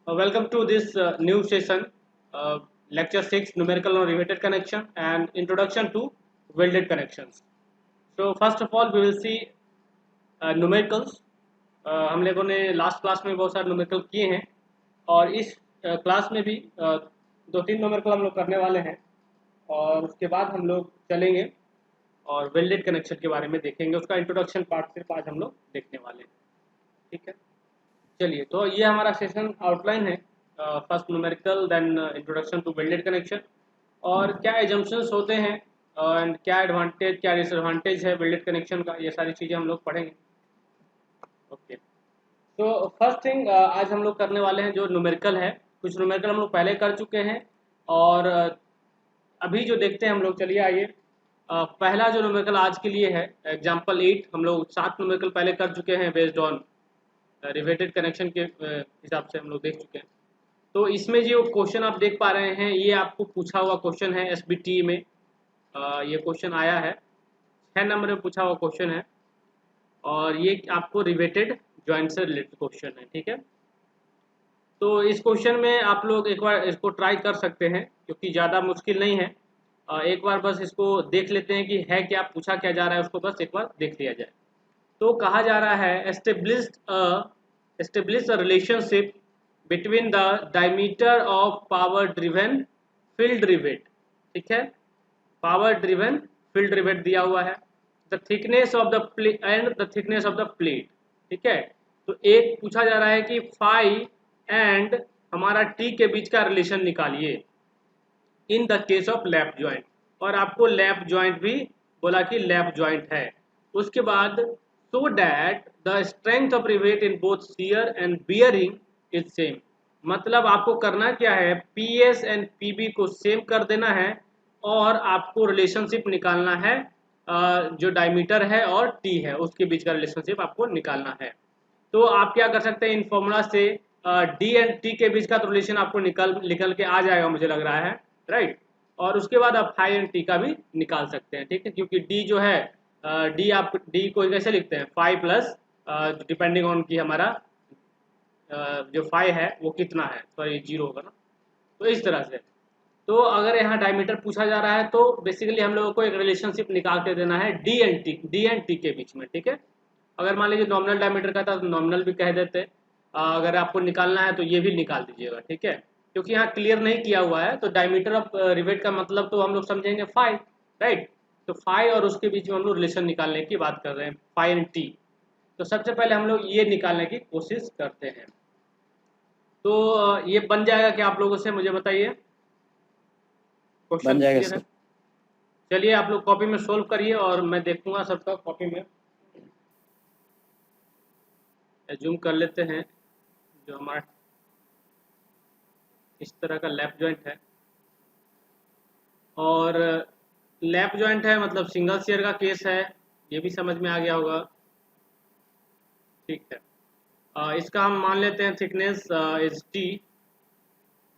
Welcome to this new session, lecture 6, numerical or riveted connection and introduction to welded connections. So first of all, we will see numericals. हम लोगों ने last class में बहुत सारे numerical किए हैं और इस क्लास में भी दो तीन न्यूमेरिकल हम लोग करने वाले हैं और उसके बाद हम लोग चलेंगे और वेल्डेड कनेक्शन के बारे में देखेंगे। उसका इंट्रोडक्शन पार्ट सिर्फ आज हम लोग देखने वाले हैं। ठीक है, चलिए, तो ये हमारा सेशन आउटलाइन है। First numerical, then introduction to welded connection और क्या एजम्पशंस होते हैं एंड क्या एडवांटेज क्या डिसएडवांटेज है वेल्डेड कनेक्शन का, ये सारी चीज़ें हम लोग पढ़ेंगे। ओके, तो फर्स्ट थिंग आज हम लोग करने वाले हैं जो न्यूमेरिकल है। कुछ न्यूमेरिकल हम लोग पहले कर चुके हैं और अभी जो देखते हैं हम लोग, चलिए आइए। पहला जो न्यूमेरिकल आज के लिए है एग्जाम्पल 8, हम लोग 7 न्यूमेरिकल पहले कर चुके हैं बेस्ड ऑन रिवेटेड कनेक्शन के हिसाब से हम लोग देख चुके हैं। तो इसमें जो क्वेश्चन आप देख पा रहे हैं ये आपको पूछा हुआ क्वेश्चन है एसबीटी में। ये क्वेश्चन आया है, 6 नंबर में पूछा हुआ क्वेश्चन है और ये आपको रिवेटेड जॉइंट से रिलेटेड क्वेश्चन है। ठीक है, तो इस क्वेश्चन में आप लोग एक बार इसको ट्राई कर सकते हैं क्योंकि ज़्यादा मुश्किल नहीं है। एक बार बस इसको देख लेते हैं कि है क्या, पूछा क्या जा रहा है, उसको बस एक बार देख लिया जाए। तो कहा जा रहा है establish a relationship between the diameter of power driven field rivet। ठीक है, पावर ड्रिवन फील्ड रिवेट दिया हुआ है, the thickness of the end the thickness of the plate. ठीक है, तो एक पूछा जा रहा है कि फाई एंड हमारा टी के बीच का रिलेशन निकालिए in the case of lap joint, और आपको लैप ज्वाइंट भी बोला कि लैप ज्वाइंट है। उसके बाद so that the strength of rivet in both shear and bearing is same, मतलब आपको करना क्या है, P S and P B को सेम कर देना है और आपको रिलेशनशिप निकालना है जो डायमीटर है और टी है उसके बीच का रिलेशनशिप आपको निकालना है। तो आप क्या कर सकते हैं, इन फॉर्मूला से डी एंड टी के बीच का तो रिलेशन आपको निकल के आ जाएगा मुझे लग रहा है, राइट। और उसके बाद आप फाई एंड टी का भी निकाल सकते हैं। ठीक है, क्योंकि डी जो है डी आप डी को कैसे लिखते हैं, फाई प्लस डिपेंडिंग ऑन कि हमारा जो फाई है वो कितना है, सॉरी जीरो होगा ना, तो इस तरह से। तो अगर यहाँ डायमीटर पूछा जा रहा है तो बेसिकली हम लोगों को एक रिलेशनशिप निकाल के देना है डी एंड टी के बीच में। ठीक है, अगर मान लीजिए नॉमिनल डायमीटर का था तो नॉमिनल भी कह देते, अगर आपको निकालना है तो ये भी निकाल दीजिएगा। ठीक है, क्योंकि यहाँ क्लियर नहीं किया हुआ है तो डायमीटर ऑफ रिवेट का मतलब तो हम लोग समझेंगे फाई, राइट। तो फाई और उसके बीच में हम लोग रिलेशन निकालने की बात कर रहे हैं, फाई एंड टी। तो सबसे पहले हम लोग ये निकालने की कोशिश करते हैं। तो ये बन जाएगा क्या आप लोगों से, मुझे बताइए। क्वेश्चन बन जाएगा क्लियर है? सर। चलिए आप लोग कॉपी में सोल्व करिए और मैं देखूंगा सबका कॉपी में। एज्यूम कर लेते हैं जो हमारा इस तरह का लैप जॉइंट है और लैप जॉइंट है मतलब सिंगल शेयर का केस है, ये भी समझ में आ गया होगा। ठीक है, इसका हम मान लेते हैं थिकनेस इज टी।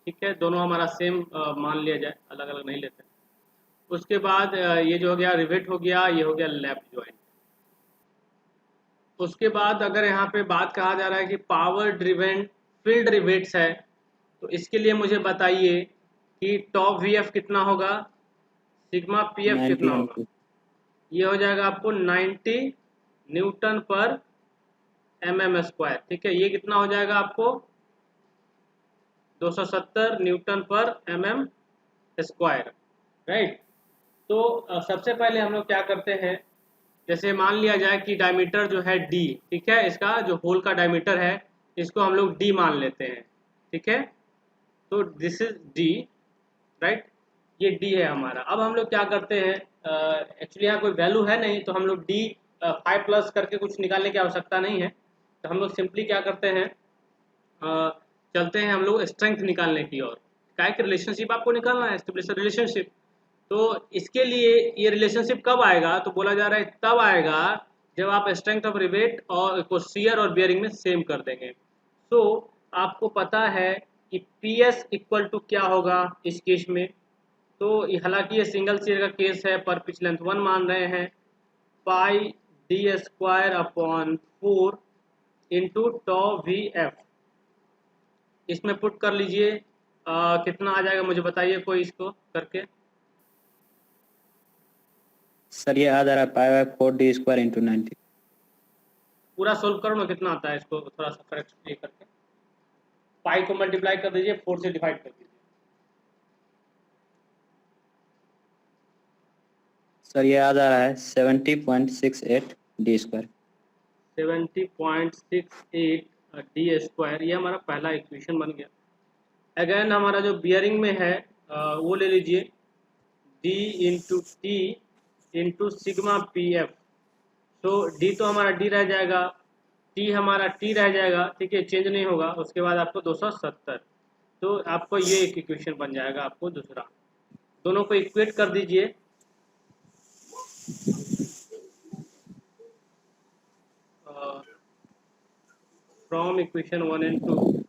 ठीक है, दोनों हमारा सेम मान लिया जाए, अलग अलग नहीं लेते। उसके बाद ये जो हो गया रिवेट हो गया, ये हो गया लैप जॉइंट। उसके बाद अगर यहाँ पे बात कहा जा रहा है कि पावर ड्रिवेन फील्ड रिवेट्स है, तो इसके लिए मुझे बताइए कि टॉप वी एफ कितना होगा, सिग्मा पी एफ 90 कितना होगा। MP। ये हो जाएगा आपको 90 न्यूटन पर एम एम स्क्वायर। ठीक है, ये कितना हो जाएगा आपको 270 न्यूटन पर एम एम स्क्वायर, राइट। तो सबसे पहले हम लोग क्या करते हैं, जैसे मान लिया जाए कि डायमीटर जो है डी, ठीक है, इसका जो होल का डायमीटर है इसको हम लोग डी मान लेते हैं। ठीक है, तो दिस इज डी, राइट, ये डी है हमारा। अब हम लोग क्या करते हैं, एक्चुअली यहाँ कोई वैल्यू है नहीं तो हम लोग डी 5 प्लस करके कुछ निकालने की आवश्यकता नहीं है। तो हम लोग सिंपली क्या करते हैं, चलते हैं हम लोग स्ट्रेंथ निकालने की ओर। क्या एक रिलेशनशिप आपको निकालना है, एस्टेब्लिश रिलेशनशिप। तो इसके लिए ये रिलेशनशिप कब आएगा, तो बोला जा रहा है तब आएगा जब आप स्ट्रेंथ ऑफ रिवेट और को शियर और बियरिंग में सेम कर देंगे। तो आपको पता है कि पी एस इक्वल टू क्या होगा इस केस में। तो हालांकि ये सिंगल शेयर का केस है पर पिच लेंथ 1 मान रहे हैं, पाई डी स्क्वायर अपॉन 4 इंटू टॉ वी एफ। इसमें पुट कर लीजिए, कितना आ जाएगा मुझे बताइए कोई इसको करके। सर ये आ जा रहा है पाई बाय 4d² इंटू 90। पूरा सोल्व करो ना, कितना आता है इसको थोड़ा सा करेक्ट ये करके। पाई को मल्टीप्लाई कर दीजिए, 4 से डिवाइड कर दीजिए। सर ये आ जा रहा है 70.68d²। 70.68 डी स्क्वायर, ये हमारा पहला इक्वेशन बन गया। अगेन हमारा जो बियरिंग में है वो ले लीजिए, D into T into sigma P F. तो डी तो हमारा डी रह जाएगा, टी हमारा टी रह जाएगा, ठीक है, चेंज नहीं होगा। उसके बाद आपको 270, तो आपको ये एक इक्वेशन बन जाएगा आपको दूसरा। दोनों को इक्वेट कर दीजिए। From equation 1 and 2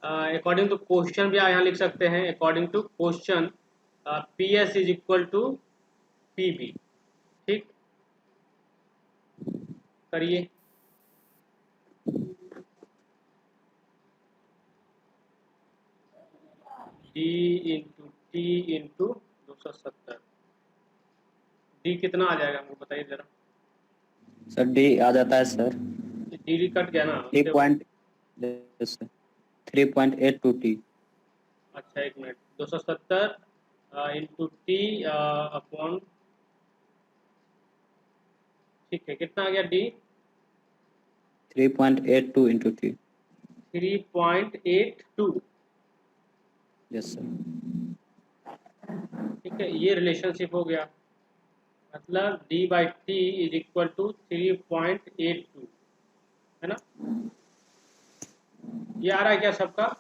according to question भी आप यहाँ लिख सकते हैं। According to question P S is equal to P B. ठीक, करिए। D into T into 270, D कितना आ जाएगा हमको बताइए जरा। सर डी आ जाता है सर डी डी कट गया ना 3.82t। अच्छा एक मिनट, 270 इंटू टी अपॉन, ठीक है, कितना आ गया D? 3.82 into t। 3.82। Yes sir. ठीक है, ये रिलेशनशिप हो गया, मतलब D by T is equal to 3.82, है ना? ये आ रहा है क्या सबका?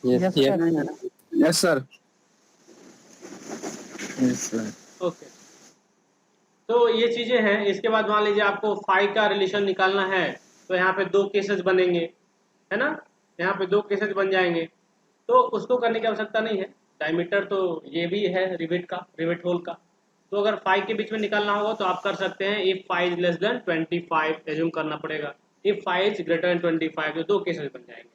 Yes sir. ओके, तो ये चीज़ें हैं। इसके बाद मान लीजिए आपको फाई का रिलेशन निकालना है, तो यहाँ पे दो केसेस बनेंगे, है ना? यहाँ पे दो केसेस बन जाएंगे, तो उसको करने की आवश्यकता नहीं है। डायमीटर तो ये भी है रिवेट का, रिवेट होल का। तो अगर फाई के बीच में निकालना होगा तो आप कर सकते हैं, if phi is less than 25 assume करना पड़ेगा, if phi is greater than 25, तो दो केसेस बन जाएंगे,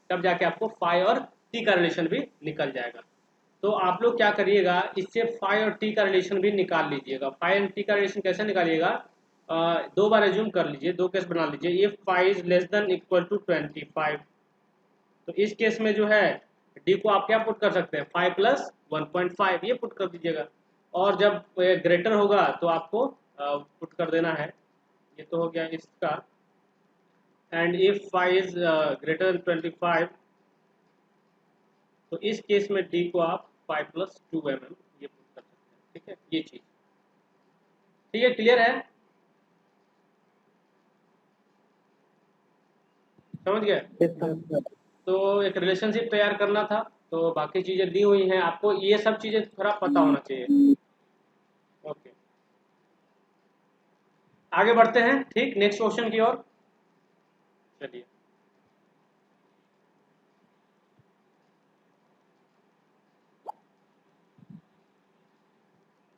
तब जाके आपको फाई और टी का रिलेशन भी निकल जाएगा। तो आप लोग क्या करिएगा, इससे फाई और टी का रिलेशन भी निकाल लीजिएगा। फाई एंड टी का रिलेशन कैसे निकालिएगा? दो बार एज्यूम कर लीजिए, दो केस बना लीजिए। If phi is less than equal to 25, तो इस केस में जो है डी को आप क्या पुट कर सकते हैं, 5 प्लस 1.5 ये पुट कर दीजिएगा। और जब ग्रेटर होगा तो आपको पुट कर देना है। ये तो हो गया इसका। And if phi is greater than 25, तो इस केस में डी को आप 5 प्लस 2 mm ये पुट कर सकते हैं। ठीक है, ये चीज ठीक है, क्लियर है, समझ गए? तो एक रिलेशनशिप तैयार करना था, तो बाकी चीजें दी हुई हैं आपको, ये सब चीजें थोड़ा पता होना चाहिए। ओके, आगे बढ़ते हैं, ठीक, नेक्स्ट क्वेश्चन की ओर चलिए।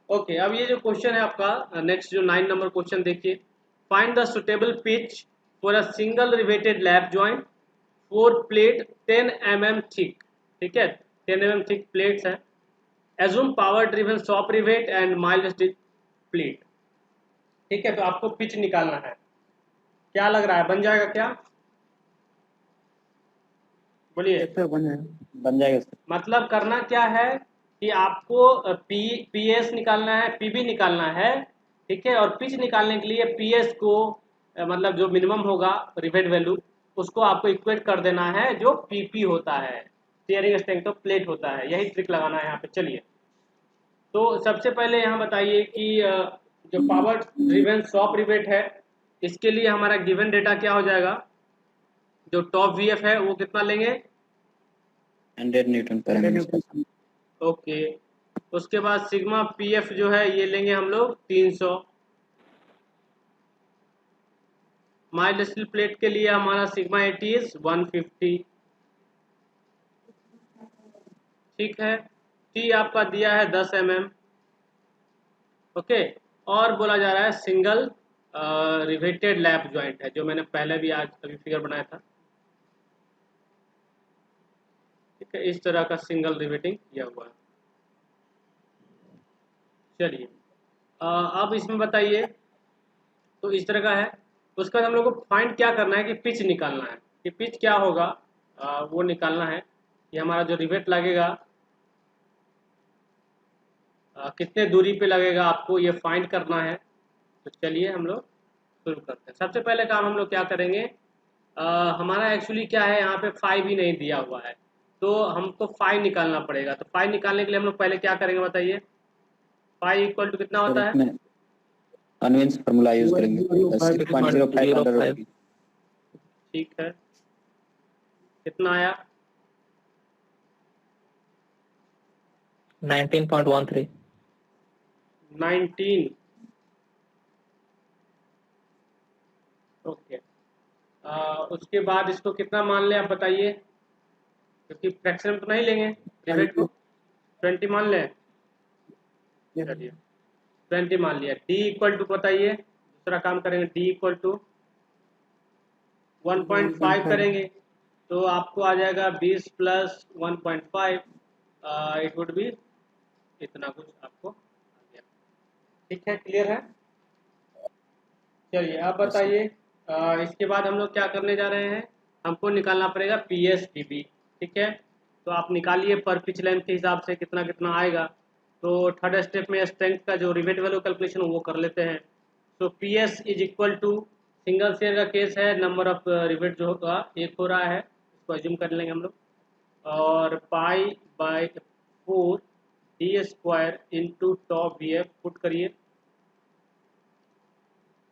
ओके, अब ये जो क्वेश्चन है आपका नेक्स्ट, जो 9 नंबर क्वेश्चन देखिए। Find the suitable pitch for a single riveted lap joint, 4 plate 10 mm thick. ठीक है, 10 mm थिक प्लेट्स है। Assume power driven shop rivet and mild stitch plate. ठीक है, तो आपको पिच निकालना है। क्या लग रहा है, बन जाएगा क्या? बोलिए। बन जाएगा सर। मतलब करना क्या है कि आपको पीएस निकालना है, पीबी निकालना है, ठीक है। और पिच निकालने के लिए पीएस को मतलब जो मिनिमम होगा रिवेट वैल्यू, उसको आपको इक्वेट कर देना है जो पीपी होता है, टीयरिंग स्ट्रेंथ ऑफ प्लेट होता है। यही ट्रिक लगाना है यहाँ पे। चलिए, तो सबसे पहले यहाँ बताइए कि जो पावर ड्रिवन शॉप रिवेट है, इसके लिए हमारा गिवन डेटा क्या हो जाएगा? जो टॉप वीएफ है वो कितना लेंगे? 100 न्यूटन पर एम। ओके, उसके बाद सिग्मा पीएफ जो है ये लेंगे हम लोग 300। माइल्ड स्टील प्लेट के लिए हमारा सिग्मा 80 इज 150। ठीक है, टी आपका दिया है 10 mm। ओके, और बोला जा रहा है सिंगल रिवेटेड लैप जॉइंट है, जो मैंने पहले भी आज अभी फिगर बनाया था। ठीक है, इस तरह का सिंगल रिवेटिंग किया हुआ है। चलिए अब इसमें बताइए, तो इस तरह का है। उसके बाद हम लोग को फाइंड क्या करना है कि पिच निकालना है, कि पिच क्या होगा वो निकालना है कि हमारा जो रिवेट लगेगा कितने दूरी पे लगेगा, आपको ये फाइंड करना है। तो चलिए हम लोग शुरू करते हैं। सबसे पहले काम हम लोग क्या करेंगे, हमारा एक्चुअली क्या है, यहाँ पे 5 ही नहीं दिया हुआ है, तो हमको 5 निकालना पड़ेगा। तो 5 निकालने के लिए हम लोग पहले क्या करेंगे बताइए। 5 इक्वल टू कितना सर होता है? इसमें कन्वेंस फार्मूला यूज करेंगे 6.05 ठीक है, कितना आया? 19.13। 19। ओके, उसके बाद इसको कितना मान लें आप बताइए, क्योंकि फ्रैक्शन में तो नहीं लेंगे रिवेट को। 20 मान लें। चलिए 20 मान लिया। डी इक्वल टू बताइए, दूसरा काम करेंगे। डी इक्वल टू 1.5 करेंगे, तो आपको आ जाएगा 20 प्लस 1.5, इट वुड बी इतना कुछ आपको आ गया। ठीक है, क्लियर है? चलिए अब बताइए, इसके बाद हम लोग क्या करने जा रहे हैं, हमको निकालना पड़ेगा पी एस डी बी। ठीक है, तो आप निकालिए पर पिच लेंथ के हिसाब से कितना कितना आएगा। तो थर्ड स्टेप में स्ट्रेंथ का जो रिवेट वैल्यू कैलकुलेशन वो कर लेते हैं। तो P S is equal to, single shear का केस है, नंबर ऑफ रिवेट जो होगा एक हो रहा है, इसको एज्यूम कर लेंगे हम लोग, और pi by 4 d square into top V F put करिए।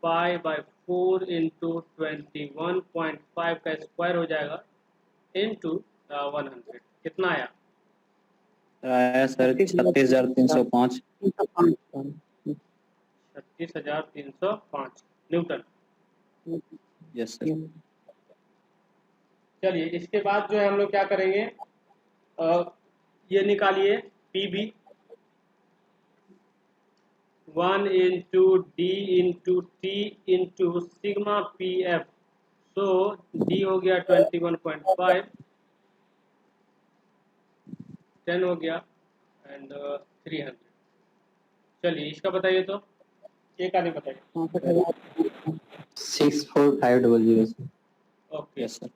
पाई बाय 4 इंटू 21.5 का स्क्वायर हो जाएगा इंटू 100। कितना आया? आया सर 36,305 36,305 न्यूटन। Yes sir. चलिए इसके बाद जो है हम लोग क्या करेंगे, ये निकालिए P B, 1 into D into T into sigma P F. तो डी हो गया 21.5, 10 हो गया एंड 300। चलिए इसका बताइए, तो एक आदमी बताइए। 64500 सर। Okay, yes sir.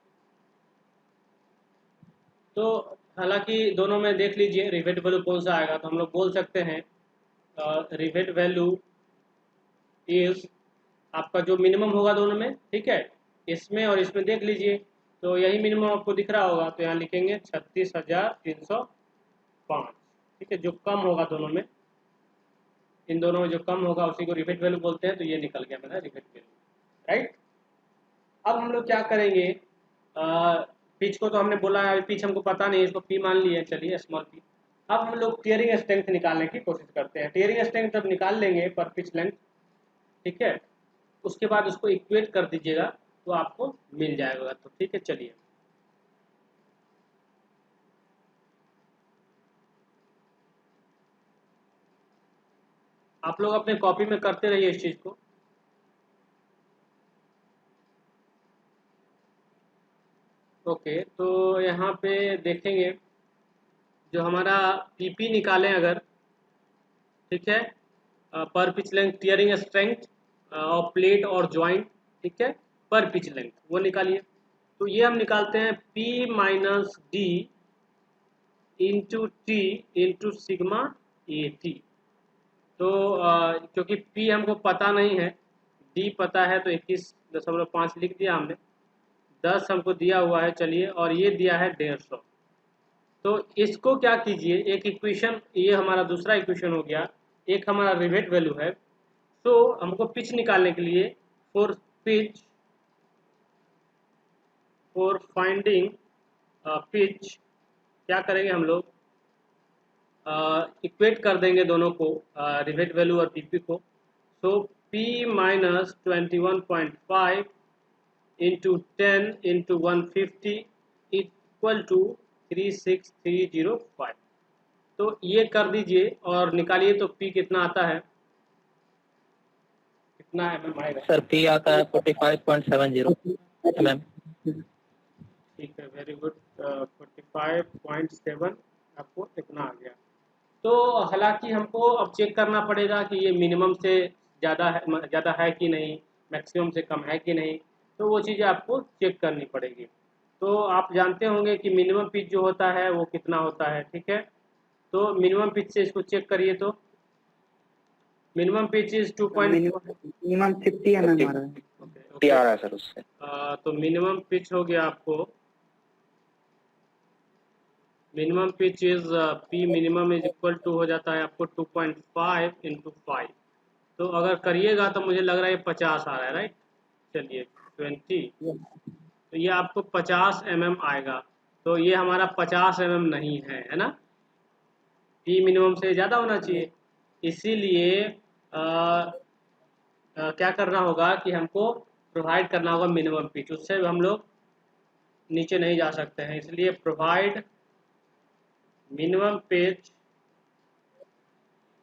तो हालांकि दोनों में देख लीजिए रिवेट वैल्यू कौन सा आएगा, तो हम लोग बोल सकते हैं रिवेट वैल्यू इज आपका जो मिनिमम होगा दोनों में। ठीक है, इसमें और इसमें देख लीजिए, तो यही मिनिमम आपको दिख रहा होगा, तो यहाँ लिखेंगे 36,305। ठीक है, जो कम होगा दोनों में, इन दोनों में जो कम होगा उसी को रिवेट वैल्यू बोलते हैं। तो ये निकल गया मेरा रिवेट वैल्यू, राइट। अब हम लोग क्या करेंगे, पिच को तो हमने बोला है, पिच हमको पता नहीं, इसको पी मान लिया, चलिए स्मॉल पी। अब हम लोग टीयरिंग स्ट्रेंथ निकालने की कोशिश करते हैं। टीयरिंग स्ट्रेंथ जब निकाल लेंगे पर पिच लेंथ, ठीक है, उसके बाद उसको इक्वेट कर दीजिएगा तो आपको मिल जाएगा। तो ठीक है, चलिए आप लोग अपने कॉपी में करते रहिए इस चीज को। ओके, तो यहाँ पे देखेंगे जो हमारा पीपी निकालें अगर, ठीक है, पर पिच लेंथ टीयरिंग स्ट्रेंथ और प्लेट और जॉइंट, ठीक है, पर पिच लेंथ वो निकालिए। तो ये हम निकालते हैं P minus D into T into sigma A T. तो क्योंकि P हमको पता नहीं है, D पता है, तो 21.5 लिख दिया हमने। 10 हमको दिया हुआ है, चलिए, और ये दिया है 150। तो इसको क्या कीजिए, एक इक्वेशन, ये हमारा दूसरा इक्वेशन हो गया, एक हमारा रिवेट वैल्यू है। तो हमको पिच निकालने के लिए for pitch, for finding pitch क्या करेंगे हम लोग, इक्वेट कर देंगे दोनों को, रिवेट वैल्यू और पीपी को। So P minus 21.5 into 10 into 150 equal to 36305। तो ये कर दीजिए और निकालिए, तो P कितना आता है, कितना mm आएगा? सर पी आता है 45.70 mm। ठीक है, वेरी गुड। 45.7 आपको इतना आ गया। तो हालांकि हमको अब चेक करना पड़ेगा कि ये मिनिमम से ज़्यादा है कि नहीं, मैक्सिमम से कम है कि नहीं, तो वो चीज़ें आपको चेक करनी पड़ेगी। तो आप जानते होंगे कि मिनिमम पिच जो होता है वो कितना होता है, ठीक है। तो मिनिमम पिच से इसको चेक करिए। तो minimum pitch is 2.5। Minimum 50 mm आ रहा है। ओके आ रहा है सर उससे। तो मिनिमम पिच हो गया आपको, minimum pitch is P minimum is equal to हो जाता है आपको 2.5 × 5। तो अगर करिएगा तो मुझे लग रहा है 50 आ रहा है, राइट। चलिए 20, तो ये आपको 50 mm आएगा। तो ये हमारा 50 mm नहीं है ना, पी मिनिमम से ज़्यादा होना चाहिए। इसीलिए क्या करना होगा कि हमको प्रोवाइड करना होगा मिनिमम पिच, उससे हम लोग नीचे नहीं जा सकते हैं। इसलिए provide minimum pitch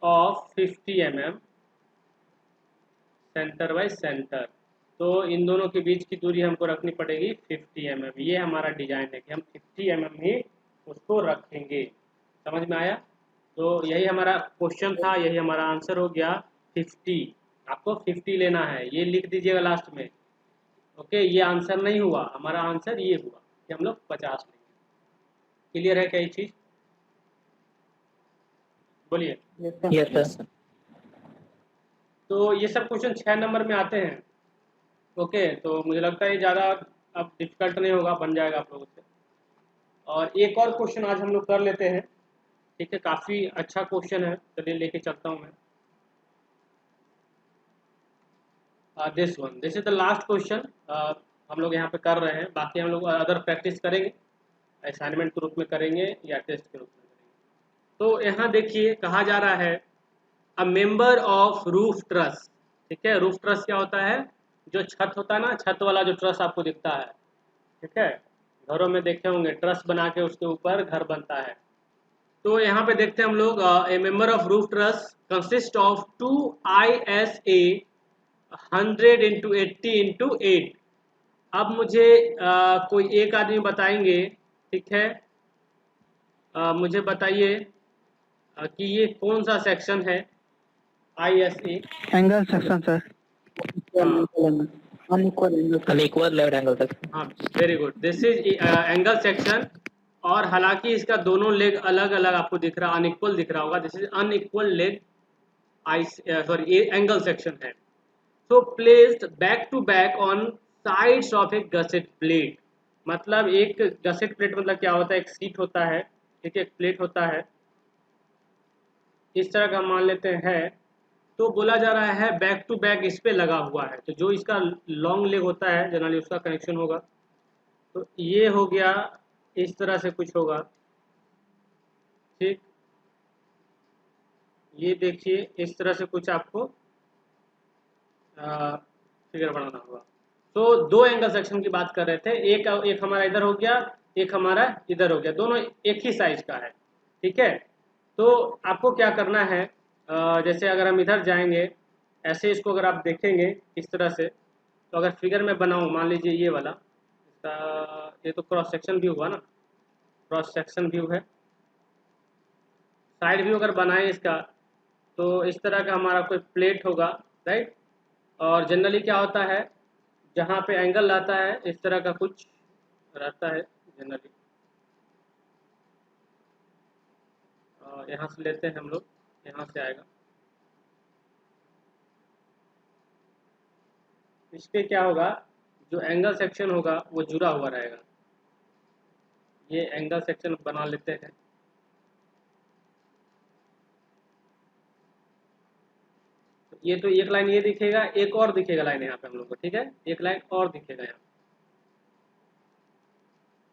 of 50 mm centre bye centre. तो इन दोनों के बीच की दूरी हमको रखनी पड़ेगी 50 mm। ये हमारा डिजाइन है कि हम 50 mm ही उसको रखेंगे। समझ में आया? तो यही हमारा क्वेश्चन था, यही हमारा आंसर हो गया 50। आपको 50 लेना है, ये लिख दीजिएगा लास्ट में। ओके, ये आंसर नहीं हुआ, हमारा आंसर ये हुआ कि हम लोग 50 लेंगे। क्लियर है क्या ये चीज़? बोलिए। Yes sir. तो ये सब क्वेश्चन 6 नंबर में आते हैं। ओके, तो मुझे लगता है ज़्यादा अब डिफिकल्ट नहीं होगा, बन जाएगा आप लोगों से। और एक और क्वेश्चन आज हम लोग कर लेते हैं, ठीक है। काफ़ी अच्छा क्वेश्चन है, चलिए लेके चलता हूँ मैं। This is the last question हम लोग यहाँ पे कर रहे हैं। बाकी हम लोग अदर प्रैक्टिस करेंगे, असाइनमेंट के रूप में करेंगे या टेस्ट के रूप में करेंगे। तो यहाँ देखिए कहा जा रहा है a member of roof truss, ठीक है। रूफ ट्रस क्या होता है? जो छत होता है ना, छत वाला जो ट्रस आपको दिखता है, ठीक है। घरों में देखे होंगे ट्रस बना के उसके ऊपर घर बनता है। तो यहाँ पे देखते हैं हम लोग ए member of roof truss consist of 2 ISA 100 × 80 × 8। अब मुझे कोई एक आदमी बताएंगे, ठीक है। मुझे बताइए कि ये कौन सा सेक्शन है ISA? Angle section sir. Unequal left angle तक। हाँ, very good, this is angle section. और हालांकि इसका दोनों लेग अलग अलग आपको दिख रहा, अनइक्वल दिख रहा होगा। This is unequal leg sorry angle section है। So placed back to back on sides of a gusset plate. मतलब एक गसेट प्लेट मतलब क्या होता है? एक सीट होता है, ठीक है, एक प्लेट होता है इस तरह का मान लेते हैं। तो बोला जा रहा है बैक टू बैक इस पे लगा हुआ है। तो जो इसका लॉन्ग लेग होता है जनरली उसका कनेक्शन होगा। तो ये हो गया, इस तरह से कुछ होगा, ठीक। ये देखिए इस तरह से कुछ आपको फिगर बनाना होगा। तो दो एंगल सेक्शन की बात कर रहे थे, एक हमारा इधर हो गया, एक हमारा इधर हो गया, दोनों एक ही साइज का है, ठीक है। तो आपको क्या करना है, जैसे अगर हम इधर जाएंगे ऐसे, इसको अगर आप देखेंगे इस तरह से, तो अगर फिगर में बनाऊं, मान लीजिए ये वाला इसका, ये तो क्रॉस सेक्शन व्यू हुआ ना, क्रॉस सेक्शन व्यू है। साइड व्यू अगर बनाएं इसका, तो इस तरह का हमारा कोई प्लेट होगा, राइट। और जनरली क्या होता है, जहाँ पे एंगल आता है इस तरह का कुछ रहता है जनरली। यहाँ से लेते हैं हम लोग, यहाँ से आएगा, इस पे क्या होगा, जो एंगल सेक्शन होगा वो जुड़ा हुआ रहेगा। ये एंगल सेक्शन बना लेते हैं। ये तो एक लाइन ये दिखेगा, एक और दिखेगा लाइन यहाँ पे हम लोग को, ठीक है, एक लाइन और दिखेगा यहाँ।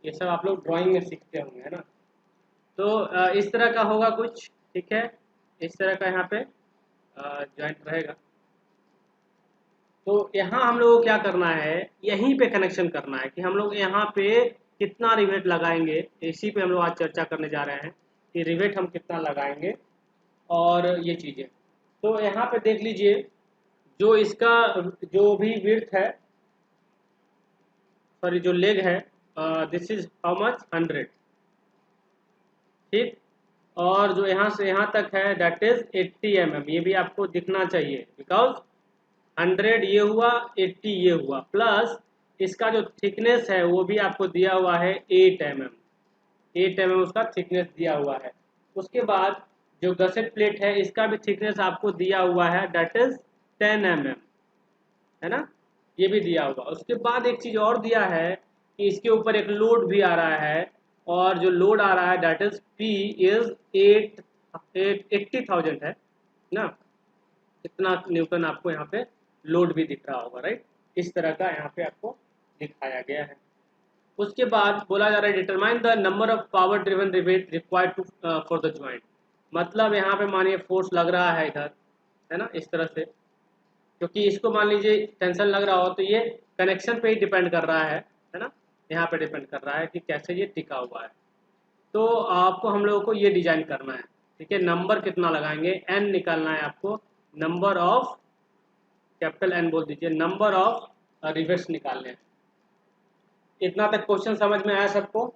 ये सब आप लोग ड्राइंग में सीखते होंगे, है ना। तो इस तरह का होगा कुछ, ठीक है, इस तरह का यहाँ पे जॉइंट रहेगा। तो यहाँ हम लोग को क्या करना है, यहीं पे कनेक्शन करना है कि हम लोग यहाँ पे कितना रिवेट लगाएंगे। इसी पे हम लोग आज चर्चा करने जा रहे हैं कि रिवेट हम कितना लगाएंगे और ये चीज़ें। तो यहाँ पे देख लीजिए, जो इसका जो भी विड्थ है, सॉरी जो लेग है, दिस इज हाउ मच 100, ठीक। और जो यहाँ से यहाँ तक है दैट इज 80 mm, ये भी आपको दिखना चाहिए, बिकॉज 100 ये हुआ, 80 ये हुआ, प्लस इसका जो थिकनेस है वो भी आपको दिया हुआ है 8 mm, 8 mm उसका थिकनेस दिया हुआ है। उसके बाद जो गसेट प्लेट है इसका भी थिकनेस आपको दिया हुआ है, दैट इज 10 mm, है ना, ये भी दिया हुआ। उसके बाद एक चीज़ और दिया है कि इसके ऊपर एक लोड भी आ रहा है, और जो लोड आ रहा है दैट इज P इज 80,000 है ना, इतना न्यूटन आपको यहाँ पे लोड भी दिख रहा होगा, राइट। इस तरह का यहाँ पे आपको दिखाया गया है। उसके बाद बोला जा रहा है determine the number of power driven rivet required to for the joint. मतलब यहाँ पे मानिए फोर्स लग रहा है इधर, है ना, इस तरह से, क्योंकि इसको मान लीजिए टेंशन लग रहा हो तो ये कनेक्शन पे ही डिपेंड कर रहा है ना, यहाँ पे डिपेंड कर रहा है कि कैसे ये टिका हुआ है। तो आपको हम लोगों को ये डिजाइन करना है, ठीक है। नंबर कितना लगाएंगे, एन निकालना है आपको, नंबर ऑफ, कैपिटल एन बोल दीजिए, नंबर ऑफ रिवेट्स निकालने हैं। इतना तक क्वेश्चन समझ में आया सबको?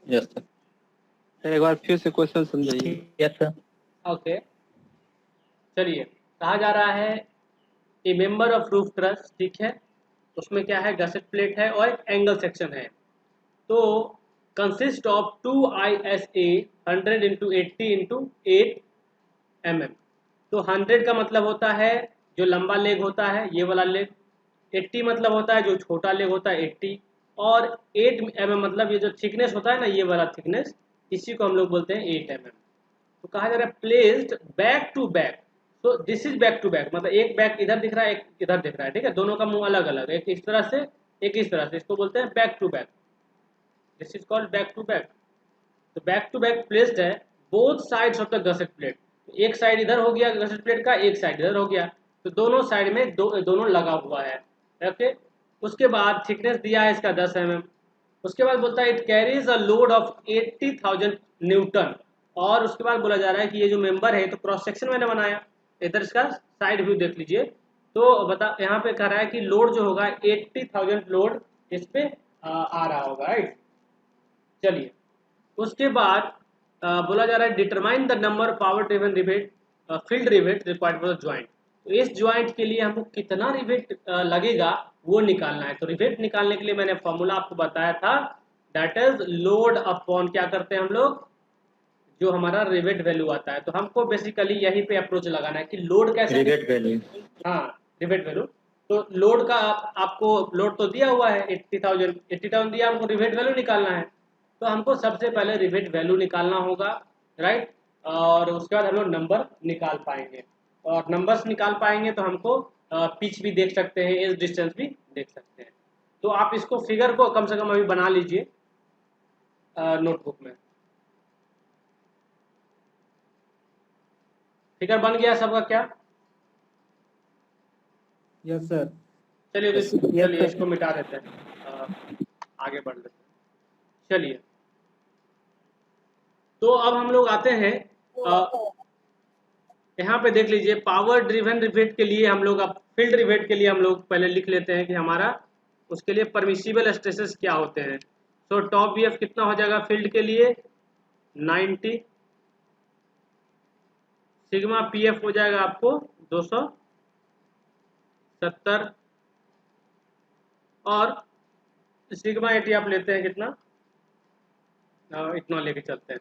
Yes sir. एक बार फिर से क्वेश्चन समझाइए। Yes sir. ओके, चलिए। कहा जा रहा है ए मेंबर ऑफ रूफ ट्रस, ठीक है, उसमें क्या है, गसेट प्लेट है और एक एंगल सेक्शन है। तो consist of 2 ISA 100 into 80 into 8 mm। तो 100 का मतलब होता है जो लंबा लेग होता है ये वाला लेग, 80 मतलब होता है जो छोटा लेग होता है 80, और 8 mm मतलब ये जो थिकनेस होता है ना, ये वाला थिकनेस, इसी को हम लोग बोलते हैं 8 mm। तो कहा जा रहा है प्लेस्ड बैक टू बैक, तो this is back to back, मतलब एक बैक इधर दिख रहा है, एक इधर दिख रहा है, ठीक है, दोनों का मुंह अलग अलग, एक इस तरह से एक इस तरह से, इसको बोलते हैं back to back, this is called back to back. तो बैक टू बैक प्लेस्ड है both sides of the gusset plate, एक साइड इधर हो गया गसेट प्लेट का, एक साइड इधर हो गया, तो दोनों साइड में दोनों लगा हुआ है, ओके। उसके बाद थिकनेस दिया है इसका 10 mm। उसके बाद बोलता है it carries a load of 80,000 Newton, और उसके बाद बोला जा रहा है कि ये जो मेंबर है तो क्रॉस सेक्शन मैंने बनाया, इधर इसका साइड व्यू देख लीजिए, तो बता यहाँ पे कह रहा है कि लोड जो होगा 80,000 लोड इस पे आ रहा होगा, राइट। चलिए, उसके बाद बोला जा रहा है determine the number power driven rivet field rivet required for the joint. तो इस ज्वाइंट के लिए हमको कितना रिवेट लगेगा वो निकालना है। तो रिवेट निकालने के लिए मैंने फॉर्मूला आपको बताया था, दैट इज लोड अपॉन, क्या करते हैं हम लोग, जो हमारा रिवेट वैल्यू आता है। तो हमको बेसिकली यहीं पे अप्रोच लगाना है कि लोड कैसे, रिवेट वैल्यू, हाँ रिवेट वैल्यू। तो लोड का आपको लोड तो दिया हुआ है 80,000 दिया, हमको रिवेट वैल्यू निकालना है। तो हमको सबसे पहले रिवेट वैल्यू निकालना होगा, राइट, और उसके बाद हम लोग नंबर निकाल पाएंगे, और नंबर्स निकाल पाएंगे तो हमको पिच भी देख सकते हैं, एज डिस्टेंस भी देख सकते हैं। तो आप इसको फिगर को कम से कम अभी बना लीजिए नोटबुक में। फिगर बन गया सबका क्या? Yes sir. चलिए Yes, चलिए sir. इसको मिटा देते हैं, आगे बढ़ लेते हैं। चलिए, तो अब हम लोग आते हैं यहाँ पे देख लीजिए, पावर ड्रिवन रिवेट के लिए हम लोग, अब फील्ड रिवेट के लिए हम लोग पहले लिख लेते हैं कि हमारा उसके लिए परमिसिबल स्ट्रेसेस क्या होते हैं। तो टॉप वीएफ कितना हो जाएगा फील्ड के लिए, 90, सिग्मा पीएफ हो जाएगा आपको 270, और सिग्मा एटी आप लेते हैं कितना, इतना लेके चलते हैं।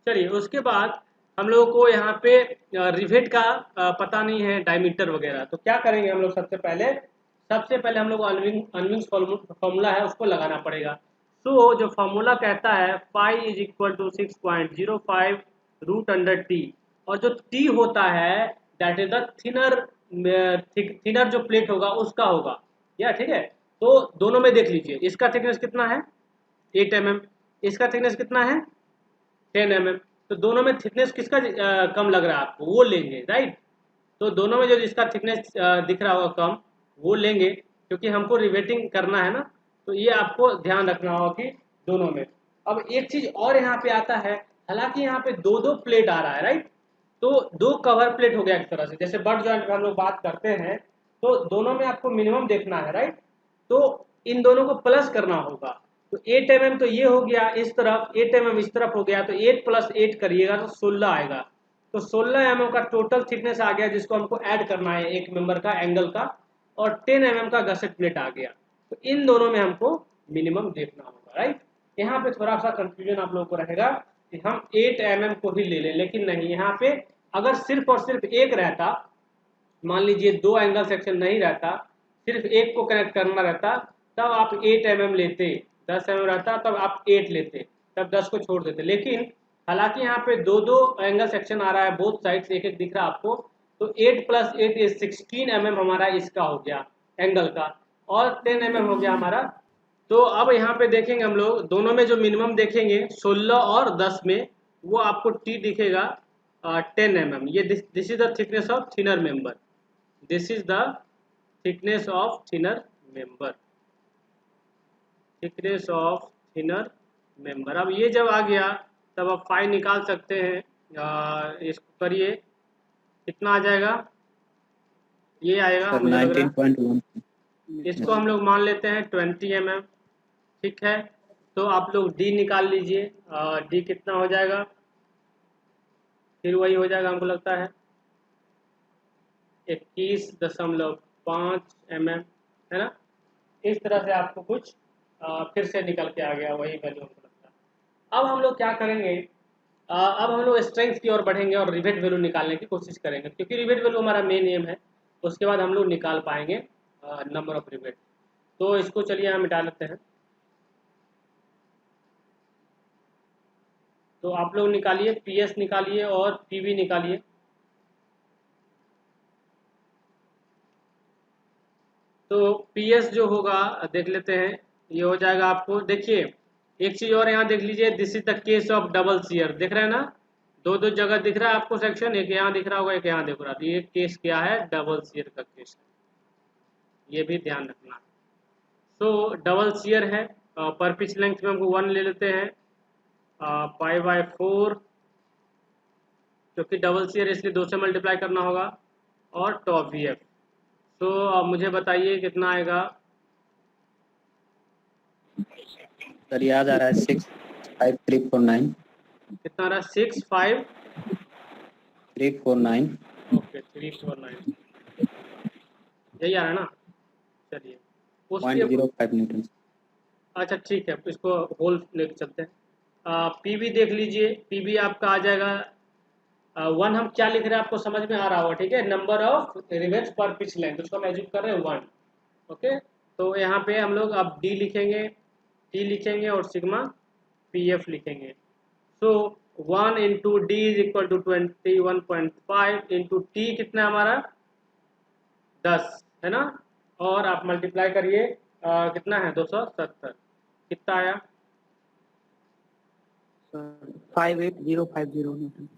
चलिए, उसके बाद हम लोगों को यहाँ पे रिवेट का पता नहीं है, डायमीटर वगैरह, तो क्या करेंगे हम लोग, सबसे पहले हम लोग अनविंग्स फॉर्मूला है उसको लगाना पड़ेगा। तो जो फॉर्मूला कहता है phi is equal to 6.05 root under T, और जो टी होता है दैट इज द थिनर जो प्लेट होगा उसका होगा, या ठीक है। तो दोनों में देख लीजिए, इसका थिकनेस कितना है 8 mm, इसका थिकनेस कितना है 10 mm। तो दोनों में थिकनेस किसका कम लग रहा है आपको, वो लेंगे, राइट। तो दोनों में जो जिसका थिकनेस दिख रहा होगा कम वो लेंगे, क्योंकि हमको रिवेटिंग करना है ना। तो ये आपको ध्यान रखना होगा कि दोनों में। अब एक चीज और यहाँ पे आता है, हालांकि यहाँ पे दो प्लेट आ रहा है, राइट, तो दो कवर प्लेट हो गया एक तरह से, जैसे बट जॉइंट में हम लोग बात करते हैं तो दोनों में आपको मिनिमम देखना है, राइट। तो इन दोनों को प्लस करना होगा, तो 8 mm तो ये हो गया इस तरफ, 8 mm इस तरफ हो गया, तो 8 + 8 करिएगा तो 16 आएगा। तो 16 mm का टोटल थिकनेस आ गया, जिसको हमको ऐड करना है एक मेंबर का एंगल का, और 10 mm का गसेट प्लेट आ गया। तो इन दोनों में हमको मिनिमम देखना होगा, राइट। यहाँ पे थोड़ा सा कंफ्यूजन आप लोगों को रहेगा कि हम 8 mm को ही ले लें, लेकिन नहीं, यहाँ पे अगर सिर्फ और सिर्फ एक रहता, मान लीजिए 2 एंगल सेक्शन नहीं रहता, सिर्फ एक को कनेक्ट करना रहता, तब आप 8 mm लेते, 10 mm रहता तब आप 8 लेते, तब 10 को छोड़ देते। लेकिन हालांकि यहाँ पे दो दो एंगल सेक्शन आ रहा है, बोथ साइड एक एक दिख रहा है आपको, तो 8 + 8 इज 16 mm हमारा इसका हो गया एंगल का, और 10 mm हो गया हमारा। तो अब यहाँ पे देखेंगे हम लोग दोनों में जो मिनिमम देखेंगे 16 और 10 में, वो आपको टी दिखेगा 10 mm। ये this is the thickness of thinner member, this is the thickness of thinner member, thickness of thinner member. अब ये जब आ गया तब आप फाई निकाल सकते हैं, इसको करिए, कितना आ जाएगा, ये आएगा सर मुझे लग रहा है, 19.1। इसको हम लोग मान लेते हैं 20 mm, ठीक है। तो आप लोग डी निकाल लीजिए, डी कितना हो जाएगा, फिर वही हो जाएगा हमको लगता है 21.5 mm, है ना। इस तरह से आपको कुछ फिर से निकल के आ गया वही वैल्यू हमको लगता है। अब हम लोग क्या करेंगे, अब हम लोग स्ट्रेंथ की ओर बढ़ेंगे और रिवेट वैल्यू निकालने की कोशिश करेंगे, क्योंकि रिवेट वैल्यू हमारा मेन एम है, उसके बाद हम लोग निकाल पाएंगे नंबर ऑफ रिवेट। तो इसको चलिए हम मिटा लेते हैं। तो आप लोग निकालिए, पीएस निकालिए और पीवी निकालिए। तो पीएस जो होगा देख लेते हैं, ये हो जाएगा आपको, देखिए एक चीज और यहाँ देख लीजिए, this is the case of double shear, देख रहे हैं ना, दो दो जगह दिख रहा है आपको सेक्शन, एक यहाँ दिख रहा होगा एक यहाँ दिख रहा है, ये केस क्या है, डबल शियर का केस है, ये भी ध्यान रखना। सो डबल शियर है, पर पिच लेंथ में हमको 1 ले लेते हैं, π/4, क्योंकि डबल शियर इसलिए 2 से मल्टीप्लाई करना होगा, और टॉप वी एफ। तो अब मुझे बताइए कितना आएगा। सर याद आ रहा है 65349। कितना आ रहा है, 349। ओके 349, यही आ रहा है ना। चलिए उसके 0.05 न्यूटन। अच्छा ठीक है, इसको होल लेके चलते हैं। पीवी देख लीजिए, पीवी आपका आ जाएगा 1, हम क्या लिख रहे हैं आपको समझ में आ रहा होगा, ठीक है, नंबर ऑफ रिवेट्स पर पिच लेंथ, उसको हम एज्यूम कर रहे हैं 1। ओके, तो यहाँ पे हम लोग अब डी लिखेंगे, टी लिखेंगे और सिग्मा पीएफ लिखेंगे। So 1 into D is equal to 21.5 into T कितना हमारा 10 है ना, और आप मल्टीप्लाई करिए, कितना है 270, कितना आया 58050 न्यूटन।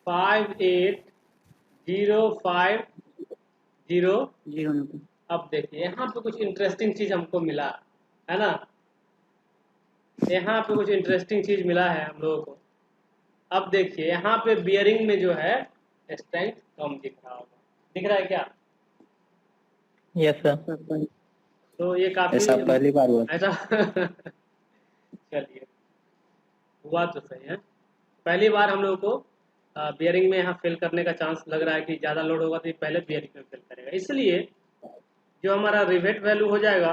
58050। न्यूटन। अब देखिए यहाँ पे कुछ इंटरेस्टिंग चीज हमको मिला है ना, यहाँ पे कुछ इंटरेस्टिंग चीज मिला है हम लोगों को। अब देखिए यहाँ पे बियरिंग में जो है स्ट्रेंथ कम दिख रहा होगा, दिख रहा है क्या, यस सर। तो ये काफी ऐसा पहली बार हुआ। ऐसा चलिए हुआ तो सही है, पहली बार हम लोगों को बियरिंग में यहाँ फिल करने का चांस लग रहा है कि ज़्यादा लोड होगा तो ये पहले बियरिंग में फिल करेगा, इसलिए जो हमारा रिवेट वैल्यू हो जाएगा,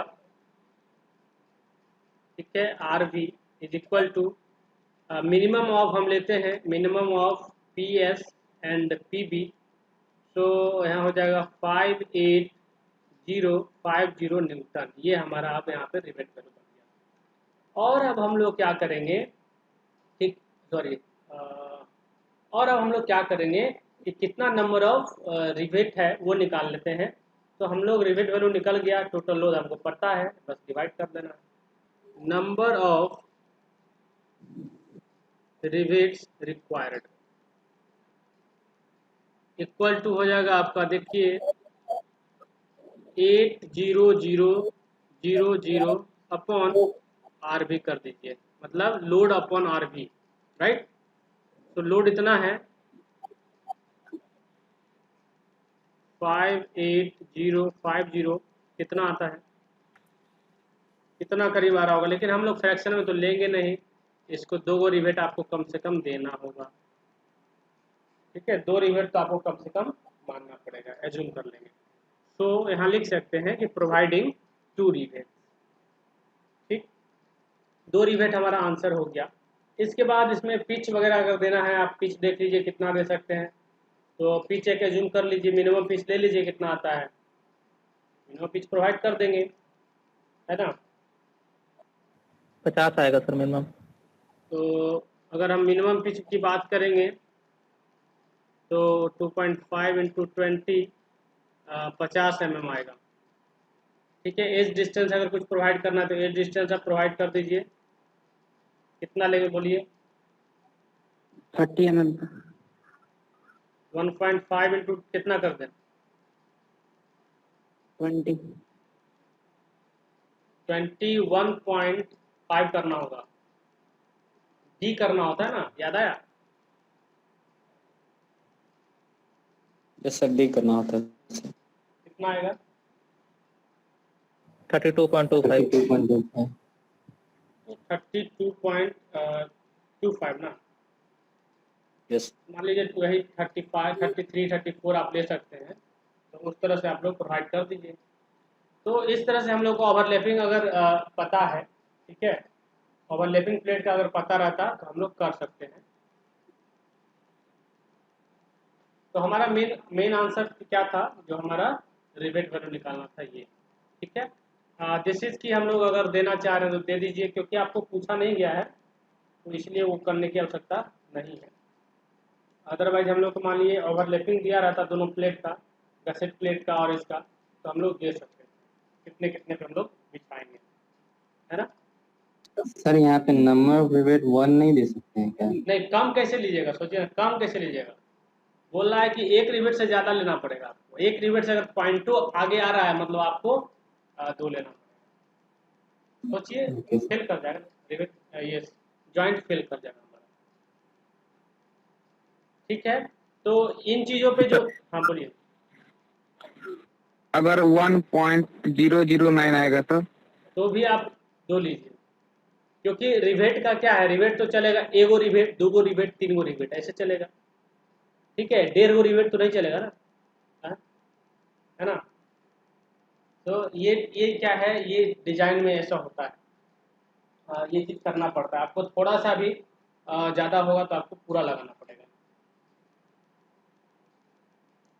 ठीक है, R V is equal to minimum of, हम लेते हैं minimum of P S and P B. तो यहाँ हो जाएगा 5850 न्यूटन, ये हमारा अब यहाँ पे रिवेट वैल्यू बन गया। और अब हम लोग क्या करेंगे, ठीक सॉरी, और अब हम लोग क्या करेंगे कि कितना नंबर ऑफ रिवेट है वो निकाल लेते हैं। तो हम लोग रिवेट वैल्यू निकल गया, टोटल लोड हमको पता है, बस डिवाइड कर देना। Number of rivets required equal to हो जाएगा आपका, देखिए 80000 अपॉन आर भी कर दीजिए, मतलब लोड अपॉन आर भी, राइट। तो लोड इतना है, 58,050 कितना आता है, कितना करीब आ रहा होगा, लेकिन हम लोग फ्रैक्शन में तो लेंगे नहीं, इसको 2 रिवेट आपको कम से कम देना होगा। ठीक है, 2 रिवेट तो आपको कम से कम मानना पड़ेगा, एज्यूम कर लेंगे। तो यहाँ लिख सकते हैं कि प्रोवाइडिंग 2 रिवेट। ठीक, 2 रिवेट हमारा आंसर हो गया। इसके बाद इसमें पिच वगैरह अगर देना है, आप पिच देख लीजिए कितना दे सकते हैं। तो पिच एक एज्यूम कर लीजिए, मिनिमम पिच ले लीजिए कितना आता है, मिनिमम पिच प्रोवाइड कर देंगे, है ना। 50 आएगा सर मिनिमम। तो अगर हम मिनिमम पिच की बात करेंगे तो 2.5 इंटू 20 50 mm आएगा। ठीक है, एज डिस्टेंस अगर कुछ प्रोवाइड करना है तो एज डिस्टेंस आप प्रोवाइड कर दीजिए, कितना लेंगे बोलिए। 30 mm। 1.5 इंटू कितना कर दें, 21.5 करना होगा, डी करना होता है ना, याद आया। यस सर, डी करना होता है। कितना आएगा, 32.25। 32.25 ना, यस मान लीजिए वही 35, 33, 34 आप ले सकते हैं, तो उस तरह से आप लोग प्रोवाइड कर दीजिए। तो इस तरह से हम लोग को ओवरलैपिंग अगर पता है, ठीक है, ओवरलैपिंग प्लेट का अगर पता रहता तो हम लोग कर सकते हैं। तो हमारा मेन आंसर क्या था, जो हमारा रिवेट वैल्यू निकालना था ये। ठीक है, दिस इज की हम लोग अगर देना चाह रहे हैं तो दे दीजिए, क्योंकि आपको पूछा नहीं गया है तो इसलिए वो करने की आवश्यकता नहीं है। अदरवाइज हम लोग को मान लीजिए ओवरलैपिंग दिया रहता दोनों प्लेट का, गसेट प्लेट का और इसका, तो हम लोग दे सकते हैं कितने कितने पे हम लोग बिछाएंगे, है ना। सर, यहाँ पे नंबर ऑफ रिवेट 1 नहीं दे सकते हैं क्या? नहीं, कम कैसे लीजिएगा, सोचिए ना, कम कैसे लीजिएगा। बोल रहा है कि 1 रिवेट से ज़्यादा लेना पड़ेगा आपको, 1 रिवेट से अगर 0.2 आगे आ रहा है मतलब आपको 2 लेना पड़ेगा। सोचिए, फेल कर जाएगा रिवेट, ये जॉइंट फेल कर जाएगा हमारा। ठीक है, तो इन चीज़ों पे जो, हाँ बोलिए। अगर 1.009 आएगा तो भी आप 2 लीजिए, क्योंकि रिवेट का क्या है, रिवेट तो चलेगा 1 रिवेट, 2 रिवेट, 3 रिवेट ऐसे चलेगा। ठीक है, 1.5 रिवेट तो नहीं चलेगा ना, है ना। तो ये क्या है, ये डिजाइन में ऐसा होता है, ये चीज करना पड़ता है आपको, थोड़ा सा भी ज़्यादा होगा तो आपको पूरा लगाना पड़ेगा।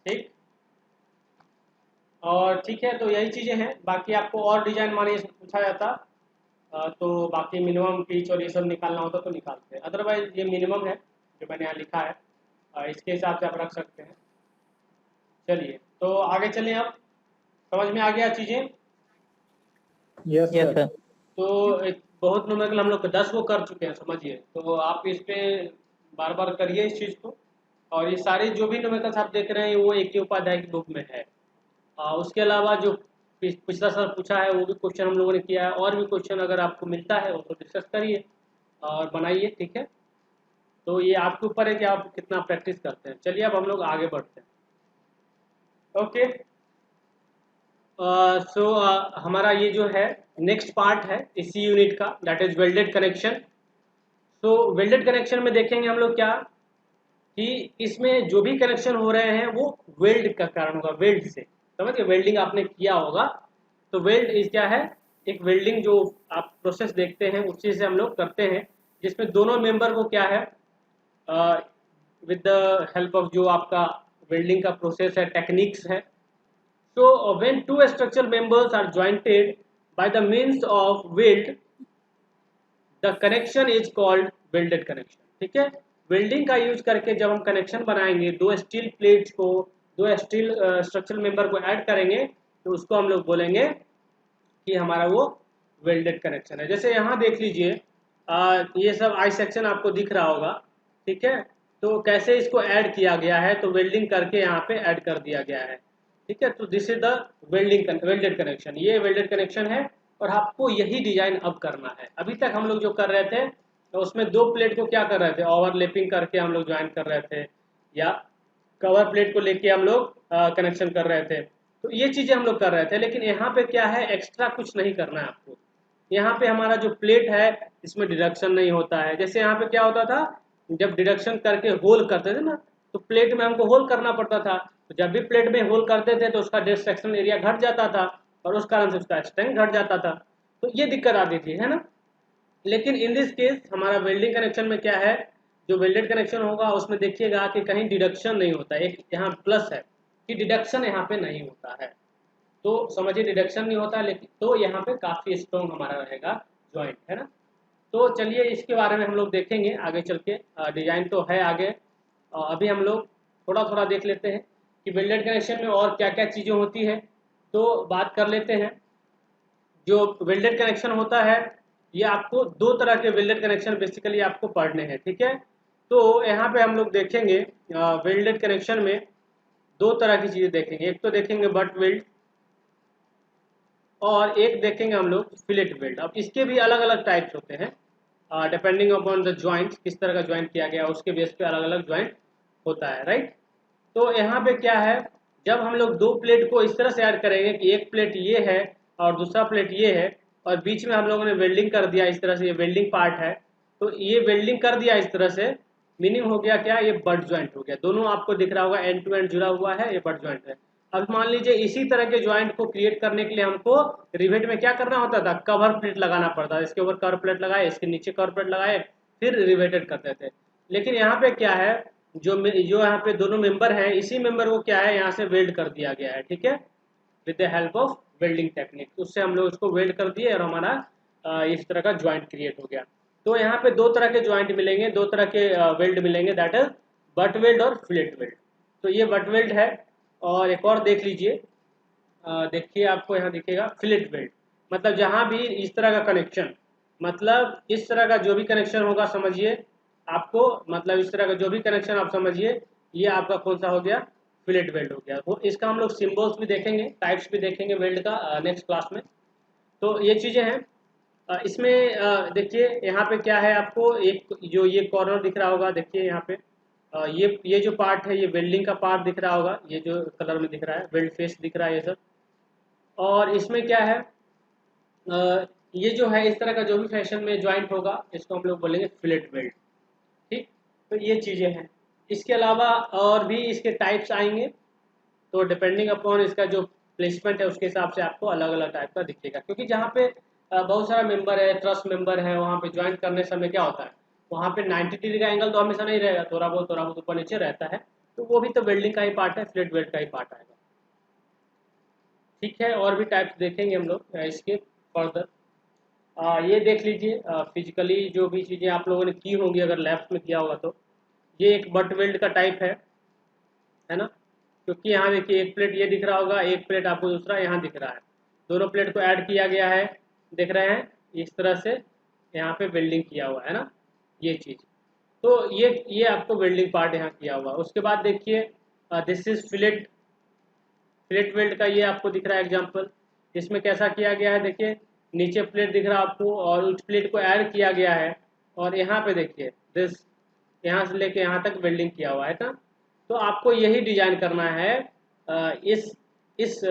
ठीक, और ठीक है, तो यही चीज़ें हैं। बाकी आपको और डिजाइन मानिए पूछा जाता तो बाकी मिनिमम पिच और ये सब निकालना होता तो निकालते हैं, अदरवाइज ये मिनिमम है जो मैंने यहाँ लिखा है, इसके हिसाब से आप रख सकते हैं। चलिए, तो आगे चलें, अब समझ में आ गया चीज़ें। Yes sir. तो एक बहुत न्यूमेरिकल हम लोग 10 को कर चुके हैं, समझिए। तो आप इस पे बार बार करिए इस चीज़ को, और ये सारे जो भी न्यूमेरिकल्स आप देख रहे हैं वो एक ही उपाध्याय की बुक में है। उसके अलावा जो पिछला साल पूछा है वो भी क्वेश्चन हम लोगों ने किया है, और भी क्वेश्चन अगर आपको मिलता है वो तो डिस्कस करिए और बनाइए। ठीक है, तो ये आपके ऊपर है कि आप कितना प्रैक्टिस करते हैं। चलिए, अब हम लोग आगे बढ़ते हैं। ओके, सो हमारा ये जो है नेक्स्ट पार्ट है इसी यूनिट का, दैट इज वेल्डेड कनेक्शन। तो वेल्डेड कनेक्शन में देखेंगे हम लोग क्या, कि इसमें जो भी कनेक्शन हो रहे हैं वो वेल्ड का कारण होगा, वेल्ड से, समझिए, वेल्डिंग आपने किया होगा। तो वेल्ड इज क्या है, एक वेल्डिंग जो आप प्रोसेस देखते हैं उसी से हम लोग करते हैं, जिसमें दोनों मेंबर को क्या है, विद द हेल्प ऑफ जो आपका वेल्डिंग का प्रोसेस है, टेक्निक्स है। So when two structural members are jointed by the means of weld, the connection is called welded connection. ठीक है, वेल्डिंग का यूज करके जब हम कनेक्शन बनाएंगे, 2 स्टील प्लेट्स को, 2 स्टील स्ट्रक्चरल मेंबर को ऐड करेंगे, तो उसको हम लोग बोलेंगे कि हमारा वो वेल्डेड कनेक्शन है। जैसे यहाँ देख लीजिए, ये सब आई सेक्शन आपको दिख रहा होगा। ठीक है, तो कैसे इसको ऐड किया गया है, तो वेल्डिंग करके यहाँ पे ऐड कर दिया गया है। ठीक है, तो this is the welded connection, ये वेल्डेड कनेक्शन है, और आपको यही डिजाइन अब करना है। अभी तक हम लोग जो कर रहे थे तो उसमें 2 प्लेट को क्या कर रहे थे, ओवरलैपिंग करके हम लोग ज्वाइन कर रहे थे, या कवर प्लेट को लेके हम लोग कनेक्शन कर रहे थे। तो ये चीज़ें हम लोग कर रहे थे, लेकिन यहाँ पे क्या है, एक्स्ट्रा कुछ नहीं करना है आपको। यहाँ पे हमारा जो प्लेट है इसमें डिडक्शन नहीं होता है। जैसे यहाँ पे क्या होता था, जब डिडक्शन करके होल करते थे ना, तो प्लेट में हमको होल करना पड़ता था। तो जब भी प्लेट में होल करते थे तो उसका डिस सेक्शन एरिया घट जाता था और उस कारण से उसका स्ट्रेंथ घट जाता था। तो ये दिक्कत आती थी, है ना। लेकिन इन दिस केस हमारा वेल्डिंग कनेक्शन में क्या है, जो वेल्डेड कनेक्शन होगा उसमें देखिएगा कि कहीं डिडक्शन नहीं होता। एक यहाँ प्लस है कि डिडक्शन यहाँ पे नहीं होता है। तो समझिए डिडक्शन नहीं होता, लेकिन तो यहाँ पे काफ़ी स्ट्रॉन्ग हमारा रहेगा जॉइंट, है ना। तो चलिए इसके बारे में हम लोग देखेंगे आगे चल के। डिजाइन तो है आगे, अभी हम लोग थोड़ा थोड़ा देख लेते हैं कि वेल्डेड कनेक्शन में और क्या क्या चीज़ें होती है। तो बात कर लेते हैं। जो वेल्डेड कनेक्शन होता है, ये आपको दो तरह के वेल्डेड कनेक्शन बेसिकली आपको पढ़ने हैं, ठीक है। तो यहाँ पे हम लोग देखेंगे वेल्डेड कनेक्शन में दो तरह की चीज़ें देखेंगे। एक तो देखेंगे बट वेल्ड और एक देखेंगे हम लोग फिलेट वेल्ड। अब इसके भी अलग अलग टाइप्स होते हैं, डिपेंडिंग अपॉन द ज्वाइंट, किस तरह का ज्वाइंट किया गया उसके बेस पे अलग अलग ज्वाइंट होता है, राइट। तो यहाँ पे क्या है, जब हम लोग दो प्लेट को इस तरह से ऐड करेंगे कि एक प्लेट ये है और दूसरा प्लेट ये है और बीच में हम लोगों ने वेल्डिंग कर दिया इस तरह से, ये वेल्डिंग पार्ट है। तो ये वेल्डिंग कर दिया इस तरह से, मीनिंग हो गया क्या, ये बट ज्वाइंट हो गया। दोनों आपको दिख रहा होगा एंड टू एंड जुड़ा हुआ है, ये बट ज्वाइंट है। अब मान लीजिए इसी तरह के ज्वाइंट को क्रिएट करने के लिए हमको रिवेट में क्या करना होता था, कवर प्लेट लगाना पड़ता था। इसके ऊपर कवर प्लेट लगाए, इसके नीचे कवर प्लेट लगाए, फिर रिवेटेड करते थे। लेकिन यहाँ पे क्या है, जो यहाँ पे दोनों मेंबर हैं, इसी मेंबर को क्या है यहाँ से वेल्ड कर दिया गया है, ठीक है, with the help of welding technique. उससे हम लोग उसको वेल्ड कर दिए और हमारा इस तरह का ज्वाइंट क्रिएट हो गया। तो यहाँ पे दो तरह के ज्वाइंट मिलेंगे, दो तरह के वेल्ड मिलेंगे, दैट इज बट वेल्ड और फिलेट वेल्ड। तो ये बट वेल्ड है। और एक और देख लीजिए, देखिए आपको यहाँ दिखेगा फिलेट वेल्ड। मतलब जहाँ भी इस तरह का कनेक्शन, मतलब इस तरह का जो भी कनेक्शन होगा समझिए आपको, मतलब इस तरह का जो भी कनेक्शन आप समझिए, ये आपका कौन सा हो गया, फिलेट वेल्ड हो गया। वो इसका हम लोग सिम्बल्स भी देखेंगे, टाइप्स भी देखेंगे वेल्ड का नेक्स्ट क्लास में। तो ये चीज़ें हैं। इसमें देखिए यहाँ पे क्या है, आपको एक जो ये कॉर्नर दिख रहा होगा, देखिए यहाँ पे ये जो पार्ट है, ये वेल्डिंग का पार्ट दिख रहा होगा, ये जो कलर में दिख रहा है वेल्ड फेस दिख रहा है ये सब। और इसमें क्या है, ये जो है इस तरह का जो भी फैशन में ज्वाइंट होगा इसको हम लोग बोलेंगे फिलेट वेल्ड, ठीक। तो ये चीज़ें हैं। इसके अलावा और भी इसके टाइप्स आएंगे, तो डिपेंडिंग अपॉन इसका जो प्लेसमेंट है उसके हिसाब से आपको अलग अलग टाइप का दिखेगा। क्योंकि जहाँ पे बहुत सारा मेंबर है, ट्रस्ट मेंबर है, वहाँ पे ज्वाइंट करने समय क्या होता है, वहाँ पे 90 डिग्री का एंगल तो हमेशा नहीं रहेगा, थोड़ा बहुत ऊपर नीचे रहता है। तो वो भी तो वेल्डिंग का ही पार्ट है, फिलेट वेल्ड का ही पार्ट आएगा, ठीक है। और भी टाइप्स देखेंगे हम लोग इसके फर्दर। ये देख लीजिए, फिजिकली जो भी चीज़ें आप लोगों ने की होंगी अगर लैब्स में किया होगा तो, ये एक बट वेल्ड का टाइप है ना। क्योंकि यहाँ देखिए एक प्लेट ये दिख रहा होगा, एक प्लेट आपको दूसरा यहाँ दिख रहा है, दोनों प्लेट को ऐड किया गया है, देख रहे हैं इस तरह से यहाँ पे वेल्डिंग किया हुआ है ना, ये चीज़। तो ये आपको वेल्डिंग पार्ट यहाँ किया हुआ। उसके बाद देखिए दिस इज फिलेट वेल्ड का, ये आपको दिख रहा है एग्जाम्पल। इसमें कैसा किया गया है, देखिए नीचे प्लेट दिख रहा है आपको और उस प्लेट को ऐड किया गया है, और यहाँ पे देखिए दिस, यहाँ से लेके यहाँ तक वेल्डिंग किया हुआ है ना। तो आपको यही डिजाइन करना है इस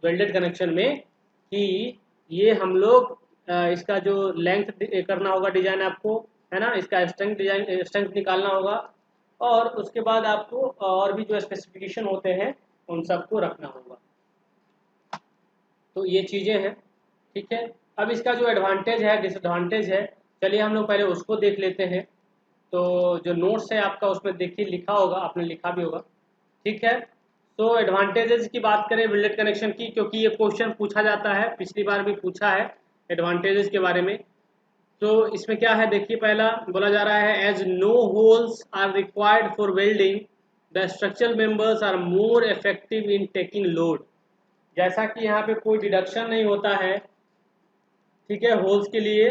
वेल्डेड कनेक्शन में, कि ये हम लोग इसका जो लेंथ करना होगा डिजाइन आपको, है ना, इसका स्ट्रेंथ निकालना होगा, और उसके बाद आपको और भी जो स्पेसिफिकेशन होते हैं उन सबको रखना होगा। तो ये चीज़ें हैं, ठीक है। अब इसका जो एडवांटेज है, डिसएडवांटेज है, चलिए हम लोग पहले उसको देख लेते हैं। तो जो नोट्स है आपका उसमें देखिए लिखा होगा, आपने लिखा भी होगा, ठीक है। तो एडवांटेजेस की बात करें वेल्डेड कनेक्शन की, क्योंकि ये क्वेश्चन पूछा जाता है, पिछली बार भी पूछा है एडवांटेजेस के बारे में। तो इसमें क्या है, देखिए पहला बोला जा रहा है, as no holes are required for welding the structural members are more effective in taking load. जैसा कि यहाँ पे कोई डिडक्शन नहीं होता है, ठीक है, होल्स के लिए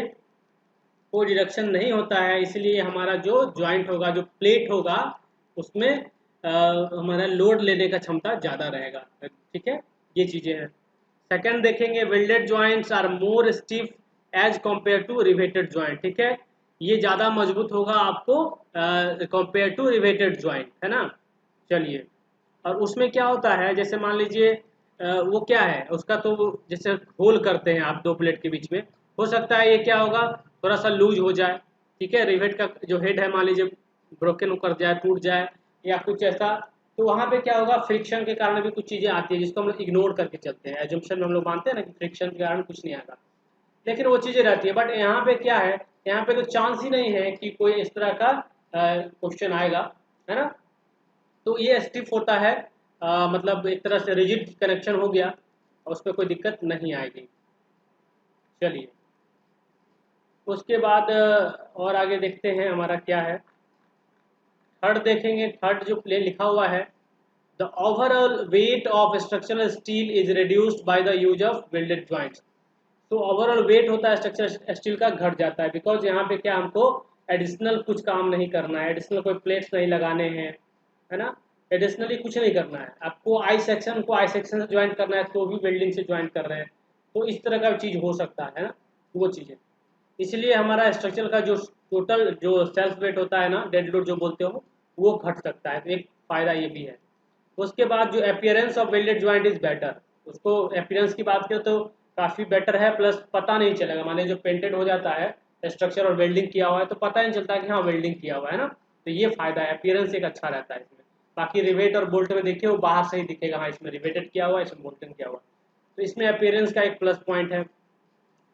कोई डिडक्शन नहीं होता है, इसलिए हमारा जो ज्वाइंट होगा, जो प्लेट होगा, उसमें हमारा लोड लेने का क्षमता ज़्यादा रहेगा, ठीक है। ये चीज़ें हैं। सेकंड देखेंगे, welded joints are more stiff as compare to riveted joint, ठीक है। ये ज़्यादा मजबूत होगा आपको कंपेयर टू रिवेटेड ज्वाइंट, है ना। चलिए और उसमें क्या होता है, जैसे मान लीजिए वो क्या है उसका, तो जैसे होल करते हैं आप दो प्लेट के बीच में, हो सकता है ये क्या होगा, थोड़ा सा लूज हो जाए, ठीक है, रिवेट का जो हेड है मान लीजिए ब्रोकन कर जाए, टूट जाए या कुछ ऐसा, तो वहाँ पे क्या होगा, फ्रिक्शन के कारण भी कुछ चीज़ें आती है जिसको हम लोग इग्नोर करके चलते हैं, एजम्पशन में हम लोग मानते हैं ना कि फ्रिक्शन के कारण कुछ नहीं आएगा, लेकिन वो चीज़ें रहती है। बट यहाँ पे क्या है, यहाँ पे तो चांस ही नहीं है कि कोई इस तरह का क्वेश्चन आएगा, है ना। तो ये स्टिफ होता है, मतलब एक तरह से रिजिड कनेक्शन हो गया और उस पर कोई दिक्कत नहीं आएगी। चलिए उसके बाद और आगे देखते हैं हमारा क्या है। थर्ड देखेंगे, थर्ड जो प्ले लिखा हुआ है, the overall weight of structural steel is reduced by the use of welded joints. तो ओवरऑल वेट होता है स्ट्रक्चर स्टील का घट जाता है, बिकॉज यहाँ पे क्या हमको एडिशनल कुछ काम नहीं करना है, एडिशनल कोई प्लेट्स नहीं लगाने हैं, है ना, एडिशनली कुछ नहीं करना है आपको, आई सेक्शन को आई सेक्शन से ज्वाइन करना है तो भी वेल्डिंग से ज्वाइन कर रहे हैं, तो इस तरह का चीज़ हो सकता है ना, वो चीज़ें। इसलिए हमारा स्ट्रक्चर का जो टोटल जो सेल्फ वेट होता है ना, डेड लोड जो बोलते हो, वो घट सकता है, तो एक फ़ायदा ये भी है। उसके बाद जो appearance of welded joint is better, उसको अपीयरेंस की बात करें तो काफ़ी बेटर है, प्लस पता नहीं चलेगा, माने जो पेंटेड हो जाता है स्ट्रक्चर और वेल्डिंग किया हुआ है तो पता ही नहीं चलता कि हाँ वेल्डिंग किया हुआ है ना, तो ये फ़ायदा है, अपीयरेंस एक अच्छा रहता है इसमें। बाकी रिवेट और बोल्ट में देखिए वो बाहर से ही दिखेगा, हाँ इसमें रिवेटेड किया हुआ है, इसमें बोल्टिंग किया हुआ है, तो इसमें अपीयरेंस का एक प्लस पॉइंट है।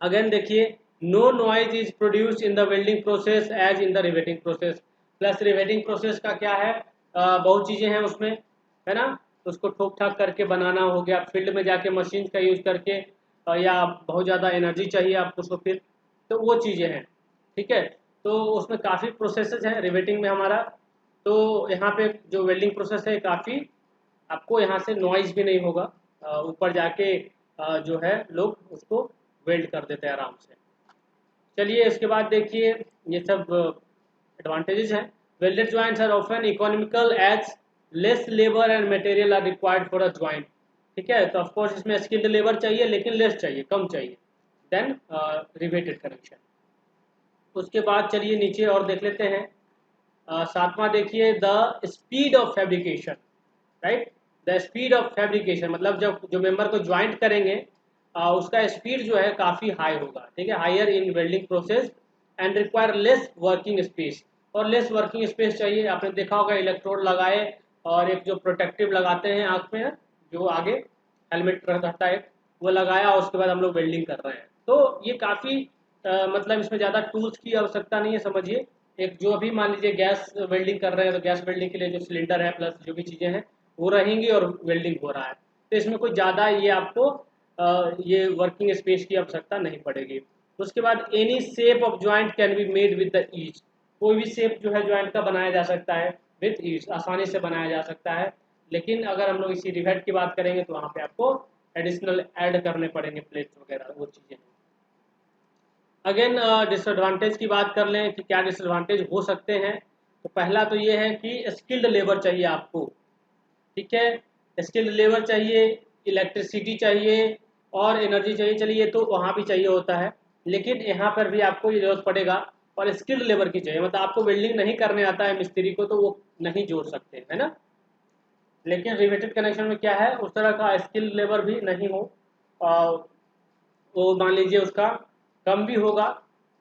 अगेन देखिए, no noise is produced in the welding process as in the riveting process. Plus riveting process का क्या है, बहुत चीज़ें हैं उसमें, है ना, उसको ठोक ठाक करके बनाना हो गया, फील्ड में जाके मशीन का यूज करके, या बहुत ज़्यादा एनर्जी चाहिए आपको उसको फिर, तो वो चीज़ें हैं, ठीक है। तो उसमें काफ़ी प्रोसेसेस हैं रिवेटिंग में हमारा, तो यहाँ पे जो वेल्डिंग प्रोसेस है काफ़ी, आपको यहाँ से नॉइज भी नहीं होगा, ऊपर जाके जो है लोग उसको वेल्ड कर देते हैं आराम से। चलिए इसके बाद देखिए, ये सब एडवांटेजेस हैं। Welded joints are often economical as less labour and material are required for a joint, ठीक है, तो ऑफकोर्स इसमें स्किल्ड लेबर चाहिए लेकिन लेस चाहिए, कम चाहिए देन रिवेटेड कनेक्शन। उसके बाद चलिए नीचे और देख लेते हैं, सातवां देखिए, the speed of fabrication, right, the speed of fabrication मतलब जब जो मेंबर को ज्वाइंट करेंगे उसका स्पीड जो है काफ़ी हाई होगा, ठीक है, higher in welding process and require less working space, और लेस वर्किंग स्पेस चाहिए। आपने देखा होगा इलेक्ट्रोड लगाए और एक जो प्रोटेक्टिव लगाते हैं आँख में, जो आगे हेलमेट रहता है वो लगाया, उसके बाद हम लोग वेल्डिंग कर रहे हैं, तो ये काफ़ी मतलब इसमें ज़्यादा टूल्स की आवश्यकता नहीं है, समझिए। एक जो अभी मान लीजिए गैस वेल्डिंग कर रहे हैं, तो गैस वेल्डिंग के लिए जो सिलेंडर है प्लस जो भी चीज़ें हैं वो रहेंगी और वेल्डिंग हो रहा है, तो इसमें कोई ज़्यादा ये आपको ये वर्किंग स्पेस की आवश्यकता नहीं पड़ेगी। उसके बाद any shape of joint can be made with the ease, कोई भी शेप जो है ज्वाइंट का बनाया जा सकता है विद ईज, आसानी से बनाया जा सकता है, लेकिन अगर हम लोग इसी रिवेट की बात करेंगे तो वहाँ पे आपको एडिशनल ऐड करने पड़ेंगे प्लेट्स वगैरह, वो चीज़ें। अगेन डिसएडवांटेज की बात कर लें कि क्या डिसएडवांटेज हो सकते हैं, तो पहला तो ये है कि स्किल्ड लेबर चाहिए आपको, ठीक है, स्किल्ड लेबर चाहिए, इलेक्ट्रिसिटी चाहिए और एनर्जी चाहिए, चलिए ये तो वहाँ भी चाहिए होता है, लेकिन यहाँ पर भी आपको ये जरूरत पड़ेगा, और स्किल्ड लेबर की चाहिए, मतलब आपको वेल्डिंग नहीं करने आता है मिस्त्री को तो वो नहीं जोड़ सकते, है ना। लेकिन रिवेटेड कनेक्शन में क्या है, उस तरह का स्किल्ड लेबर भी नहीं हो, वो मान लीजिए उसका कम भी होगा,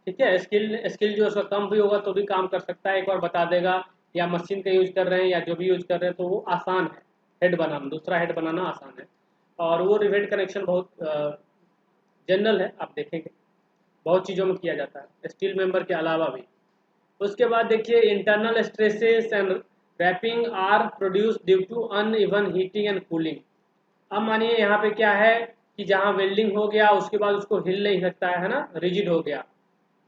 ठीक है, स्किल स्किल जो उसका कम भी होगा तो भी काम कर सकता है, एक बार बता देगा, या मशीन का यूज कर रहे हैं या जो भी यूज कर रहे हैं तो वो आसान है, हेड बनाना, दूसरा हेड बनाना आसान है, और वो रिवेट कनेक्शन बहुत जनरल है, आप देखेंगे बहुत चीज़ों में किया जाता है स्टील मेंबर के अलावा भी। उसके बाद देखिए, internal stresses and wrapping are produce due to uneven heating and cooling. अब मानिए यहाँ पे क्या है कि जहाँ वेल्डिंग हो गया उसके बाद उसको हिल नहीं सकता है ना, रिजिड हो गया,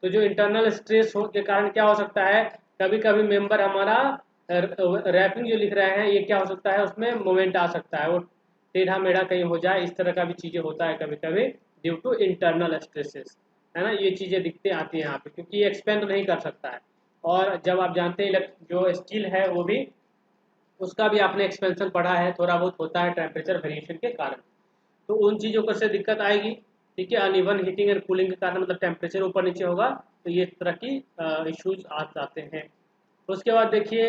तो जो इंटरनल स्ट्रेस हो के कारण क्या हो सकता है, कभी कभी मेंबर हमारा रैपिंग जो लिख रहे हैं ये क्या हो सकता है, उसमें मोमेंट आ सकता है, वो टेढ़ा मेढ़ा कहीं हो जाए, इस तरह का भी चीज़ें होता है कभी कभी ड्यू टू इंटरनल स्ट्रेसेस, है ना, ये चीज़ें दिखते आती हैं यहाँ पे, क्योंकि ये एक्सपेंड नहीं कर सकता है, और जब आप जानते हैं जो स्टील है वो भी, उसका भी आपने एक्सपेंशन पढ़ा है, थोड़ा बहुत होता है टेम्परेचर वेरिएशन के कारण, तो उन चीज़ों को से दिक्कत आएगी, ठीक है, अनइवन हीटिंग एंड कूलिंग के कारण, मतलब टेम्परेचर ऊपर नीचे होगा तो ये तरह की इश्यूज आ जाते हैं। उसके बाद देखिए,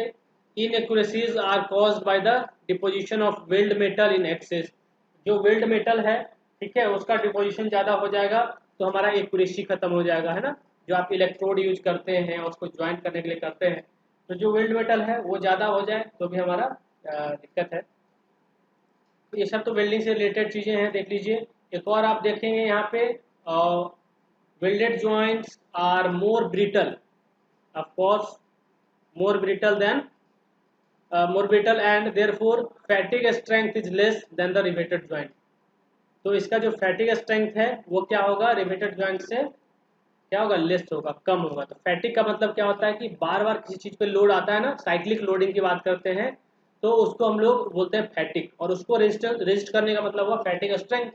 inaccuracies are caused by the deposition of weld metal in excess. जो वेल्ड मेटल है, ठीक है, उसका डिपोजिशन ज़्यादा हो जाएगा तो हमारा एक्यूरेसी खत्म हो जाएगा, है ना। जो आप इलेक्ट्रोड यूज करते हैं उसको ज्वाइन करने के लिए करते हैं, तो जो वेल्ड मेटल है वो ज़्यादा हो जाए तो भी हमारा दिक्कत है। तो ये सब तो वेल्डिंग से रिलेटेड चीज़ें हैं, देख लीजिए। एक और आप देखेंगे यहाँ पे, welded joints are more brittle, of course, more brittle than more brittle and therefore fatigue strength is less than the riveted joint। तो इसका जो फैटिक स्ट्रेंथ है वो क्या होगा, रिवेटेड जॉइंट से क्या होगा, लेस होगा, कम होगा। तो फैटिक का मतलब क्या होता है कि बार बार किसी चीज़ पे लोड आता है ना, साइक्लिक लोडिंग की बात करते हैं, तो उसको हम लोग बोलते हैं फैटिक, और उसको रेजिस्ट करने का मतलब हुआ फैटिक स्ट्रेंथ।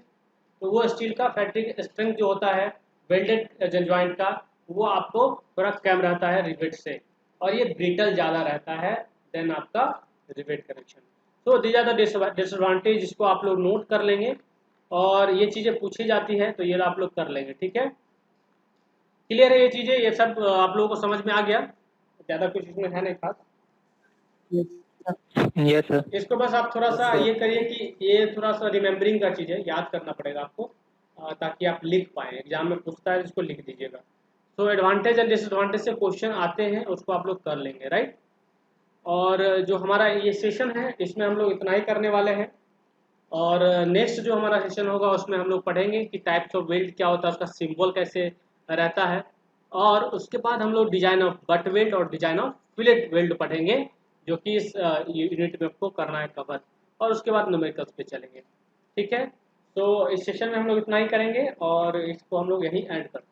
तो वो स्टील का फैटिक स्ट्रेंथ जो होता है वेल्डेड जॉइंट का, वो आपको थोड़ा कम रहता है रिवेट से, और ये ब्रिटल ज़्यादा रहता है देन आपका रिवेट कनेक्शन। तो दीज आर द डिसएडवांटेज, जिसको आप लोग नोट कर लेंगे, और ये चीज़ें पूछी जाती हैं तो ये आप लोग कर लेंगे, ठीक है। क्लियर है ये चीज़ें, ये सब आप लोगों को समझ में आ गया, ज़्यादा कुछ इसमें है नहीं खास। Yes sir. इसको बस आप थोड़ा सा ये करिए कि ये थोड़ा सा रिमेम्बरिंग का चीज़ है, याद करना पड़ेगा आपको, ताकि आप लिख पाएँ, एग्जाम में पूछता है इसको लिख दीजिएगा। तो एडवांटेज एंड डिसएडवांटेज से क्वेश्चन आते हैं, उसको आप लोग कर लेंगे, राइट। और जो हमारा ये सेशन है इसमें हम लोग इतना ही करने वाले हैं, और नेक्स्ट जो हमारा सेशन होगा उसमें हम लोग पढ़ेंगे कि टाइप्स ऑफ वेल्ड क्या होता है, उसका सिंबल कैसे रहता है, और उसके बाद हम लोग डिजाइन ऑफ बट वेल्ड और डिजाइन ऑफ फिलेट वेल्ड पढ़ेंगे, जो कि इस यूनिट में आपको करना है कवर, और उसके बाद न्यूमेरिकल्स पे चलेंगे, ठीक है। तो इस सेशन में हम लोग इतना ही करेंगे और इसको हम लोग यहीं एंड करते हैं।